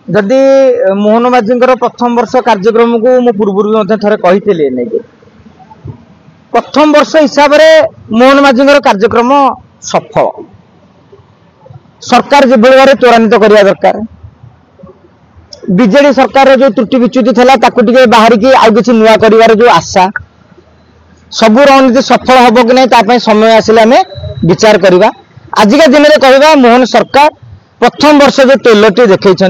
जदि मोहन माझी प्रथम वर्ष कार्यक्रम को मु पूर्व थे कही नहीं प्रथम वर्ष हिसाब से मोहन माझी कार्यक्रम सफल सरकार जो भाव त्वरान्वित करने दरकार बीजेडी सरकार जो त्रुटि विच्युति था बाहर की आउ कि नुआ कर जो आशा सबू रणनीति सफल हम कि नहीं समय आसिले आम विचार करवा आजिका दिन में कहवा मोहन सरकार प्रथम वर्ष जो टेलर देखते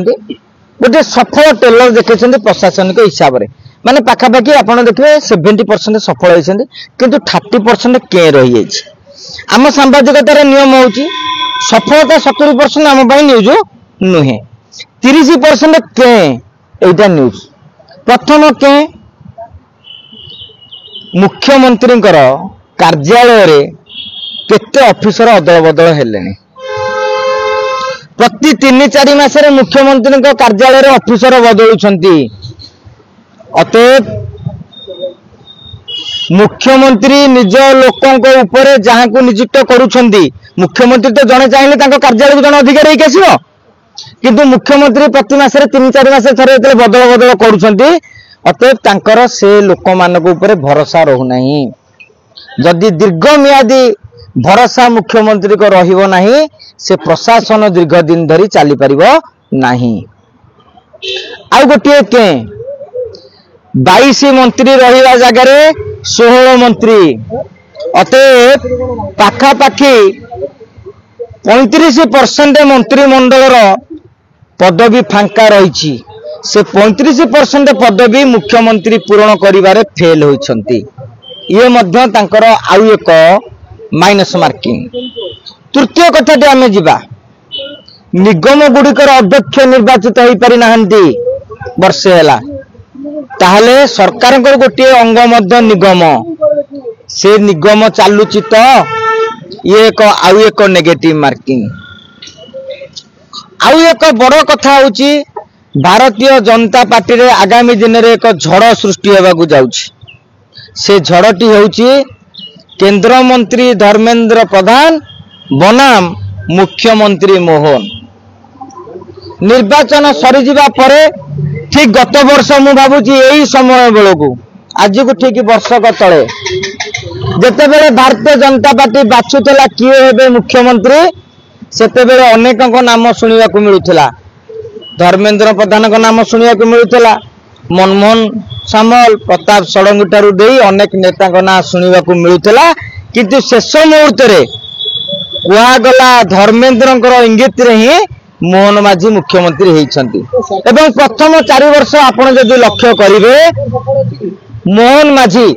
गोटे सफल टेलर देखते प्रशासनिक हिसाब से माने पाखापाखि आप देखिए 70% सफल होती किंतु 30% के रही आम सांबादिकतार नियम हूँ सफलता 70% आम न्यूज नुहे 30% के एटा न्यूज प्रथम के मुख्यमंत्री कार्यालय केते ऑफिसर अदल बदल हेले प्रति 3-4 मासरे मुख्यमंत्री कार्यालय ऑफिसर बदलुंट अतएव मुख्यमंत्री निज लोकों ऊपर जहां को नियुक्त करुछंती मुख्यमंत्री तो जने चाहिए कार्यालय को जन अधिकारी आसो किंतु मुख्यमंत्री प्रति मासरे 3-4 मास थे बदल बदल करुछंती अतएव तांकर से लोक मानक ऊपर भरोसा रहूना जदि दीर्घ मियादी भरोसा मुख्यमंत्री को रहिबो नाही से प्रशासन दीर्घ दिन धरी चली परिबो नाही आउ गोटे के 22 मंत्री रहिबा जगह 16 मंत्री अतएव पाखापाखि 35% मंत्रिमंडल पदवी फांका रही से 35% पदवी मुख्यमंत्री पूरण करिबारे फेल होइछंती ये मध्य तांकर आउ एक माइनस मार्किंग तृतीय कथाटी आम जा निगम गुड़िकर अध्यक्ष निर्वाचित हो पारि नाहंती वर्षे है ताहले सरकार गोटे अंग मध्य निगम से निगम चलुची तो ये एक आउ एक नेगेटिव मार्किंग आउ एक बड़ कथा होची भारतीय जनता पार्टी रे आगामी दिन रे एक झड़ सृष्टि होगा जाउची से झड़टी होची केंद्र मंत्री धर्मेंद्र प्रधान बनाम मुख्यमंत्री मोहन निर्वाचन सरीजिबा परे ठीक गत वर्ष मु भाबुची यही समय बेलू आज को ठीक वर्षक तले जिते बेले भारतीय जनता पार्टी बाछुला किए हेबे मुख्यमंत्री सेते बेले अनेक नाम शुणा मिलूला धर्मेंद्र प्रधान नाम शुणा मिलूला मनमोहन सामल प्रताप षडंगी ठारू दे अनेक नेता ना शुणा मिलूला किंतु शेष मुहूर्त कहगला धर्मेंद्र इंगित रे ही मोहन माझी मुख्यमंत्री होती एवं प्रथम 4 वर्ष आपण जदि लक्ष्य करेंगे मोहन माझी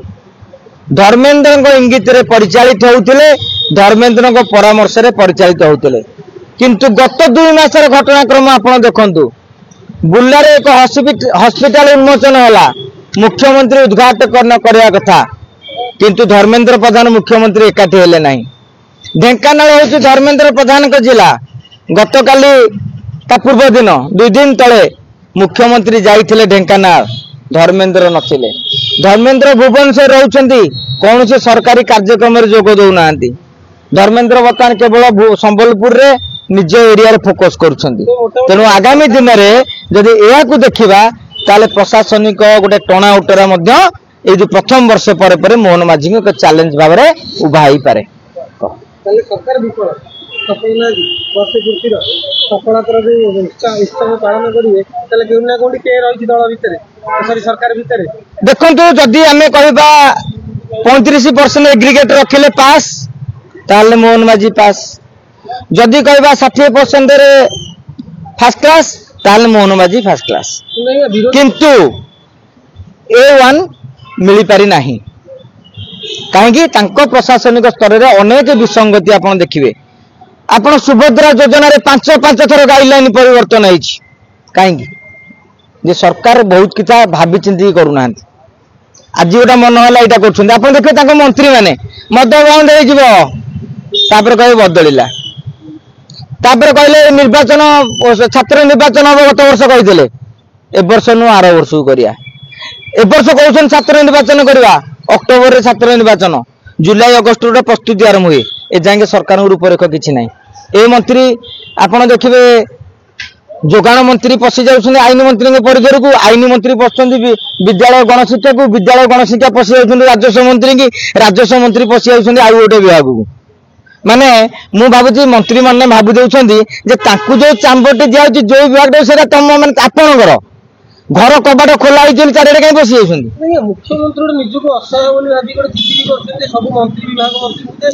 धर्मेंद्र इंगित रे परिचालित होते धर्मेंद्र परामर्श रे परिचालित होते किंतु गत 2 मासर घटनाक्रम आपण देखंतु बुल्लारे एक हॉस्पिटल उन्मोचन होला मुख्यमंत्री उद्घाटन करने कथा किंतु धर्मेंद्र प्रधान मुख्यमंत्री एकाठी हेले नहीं ढेंकानाल हूँ धर्मेंद्र प्रधान का जिला गत काली ता पूर्व दिन 2 दिन तले मुख्यमंत्री जाइथिले ढेंकानाल धर्मेंद्र नथिले धर्मेंद्र भुवनेश्वर रहउछंती कौन से सरकारी कार्यक्रम रे जोग दउना धर्मेंद्र बर्तमान केवल संबलपुर रे निज एरिया रे फोकस करुछंती तेणु आगामी दिन में जदि यह को देखिबा ताले प्रशासनिक गोटे टणा उटरा मध्य ए जो प्रथम वर्ष पर मोहन माझी को चैलेंज भाव में उभा हो पारे सरकार विफल सफल ना वर्ष पूर्तिर सफलतार जो उत्सव पालन करेंगे कौटी के रही दल भितर सॉरी सरकार भितर देखो जदि आम कहवा 35% एग्रीगेट रखिले पास ताले मोहन माझी पास जदि कहवा 60% फास्ट क्लास ताले मोहन माझी फास्ट क्लास किंतु A1 मिल पारि नाही कहीं प्रशासनिक स्तर में अनेक विसंगति आप देखिए आप सुभद्रा योजना रे 5 थर गाइडलाइन परिवर्तन होती कहीं सरकार बहुत किता भावी चिंती करूना आज गोटा मन है यहाँ कर देखिए मंत्री मैंने मद बंद हो कहे बदलिला कहले निर्वाचन छात्र निर्वाचन हम गत वर्ष कही ए वर्ष नु आर वर्ष को करिया ए वर्ष कहउछन छात्र निर्वाचन करवा अक्टोबर रे छात्र निर्वाचन जुलाई अगस्त रे प्रस्तुति आरंभ हुए ए जांगे सरकार रूपरेख किछि नै ए मंत्री आपण देखिबे जोगाण मंत्री पशि जाउछन्ति आईन मंत्री परिसर को आईन मंत्री पशुछन्ति विद्यालय गणशिक्षा को विद्यालय गणशिक्षा पशि जाउछन्ति राजस्व मंत्री की राजस्व मंत्री पशि जाउछन्ति आउ गोटे विभाग को माने मु भाबुची मंत्री माने भाबु देउछन्ति जे ताकू जो चांबरटी दिया जो विभाग सेटा तम माने आपणकर घर कबाट खोला होइछन चारिडे काई बसि जाउछन्ति मुख्यमंत्री निजको असहाय बोली भाबी गोटे चिठी करछन्ते सब मंत्री विभाग मंत्री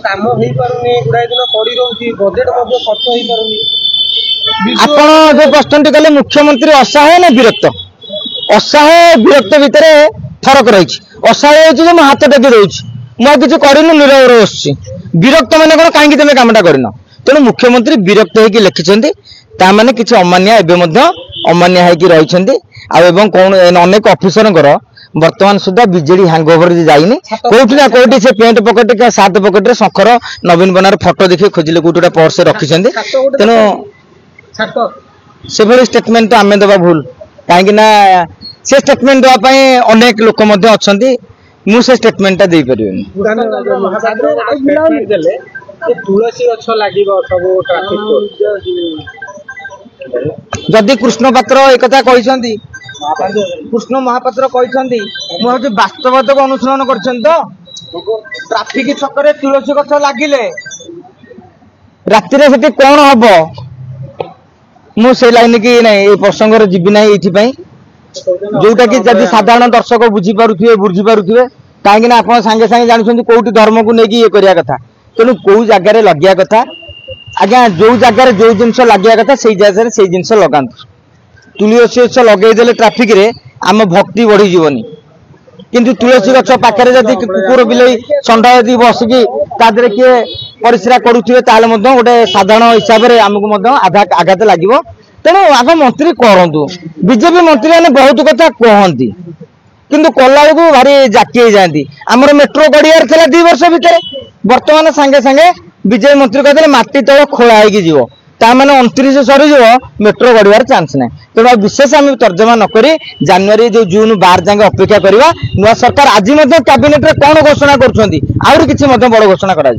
काम हेई पारुनी गुडाई दिन पड़ी रहउची बजेट मध्ये खर्च हेई पारुनी आपण जो प्रश्नटी कले मुख्यमंत्री असहाय ना विरक्त असहाय विरक्त भितर फरक रही असहाय होची जे हाथ टेकी दउची मु किछु करिनु निरव बसछि विरक्त माने कोन काहे तमे कामटा करिनो तेणु मुख्यमंत्री विरक्त हेकी लिखिछन्ति ता माने किछु अमान्य एबे मध्ये अमान्य हेकी रहिछन्ति आ एवं कोन अनेक ऑफिसरंकर वर्तमान सुधा बीजेडी हैंगओवर जाइनी कोठी ना कोठी से पेंट पॉकेट का सात पॉकेट रे शखर नवीन बनार फोटो देखि खोजिले कोठी पर्स रखिछन्ति तेणु से भली स्टेटमेंट तो आमे दबा भूल काहे ना से स्टेटमेंट दवा पई अनेक लोक मध्ये अछन्ति मु से स्टेटमेंट ता देई परिबेनी तुलसी गछ लागिबो सब ट्रैफिक जदि कृष्ण पात्र एक कथा कहिसंती कृष्ण महापात्र कहिसंती मु हजे वास्तवता को अनुसरण करछन तो ट्रैफिक छकरे तुलसी गछ लागिले राति रे सेठी कोन हबो मु से लाइन की नै ए प्रसंग रे जिबि नै एठी पई जोटा कि जदि साधारण दर्शक बुझी पारुथिबे काहे ना आपण संगे संगे जानुछंती कोउटी धर्म को नेकी ये करिया कथा तेनु कोउ जगह रे लगिया कथा आज्ञा जो जगह जो जिनस लगिया कथा से जगह से जिनस लगांतु तुलसी गछ लगे देले ट्रैफिक रे आम भक्ति बढ़ी जीवनी किंतु तुलसी गछ पाखरे जदि कुकुर बिलई संडा यदि बसिकी तादरे किए परिश्रा करूथिबे ताले मध्ये गोटे साधारण हिसाब रे हमकु मध्ये आघात लागिवो तेणु आग मंत्री करंतु बीजेपी मंत्री माने बहुत कथा कहंती किंतु कला को भारी जाकी जाती आमर मेट्रो गड़ियार थिला 2 वर्ष भितर वर्तमान संगे संगे विजय मंत्री कहते माटी तल खोला होगी जीव ता माने 29 सरी जीव मेट्रो गड़ियार चांस ना तेणु विशेष आम तर्जमा नक जानुरी जो जून 12 जाए अपेक्षा करवा नुआ सरकार आज कैबिनेट रे कौन घोषणा कर बड़ घोषणा करा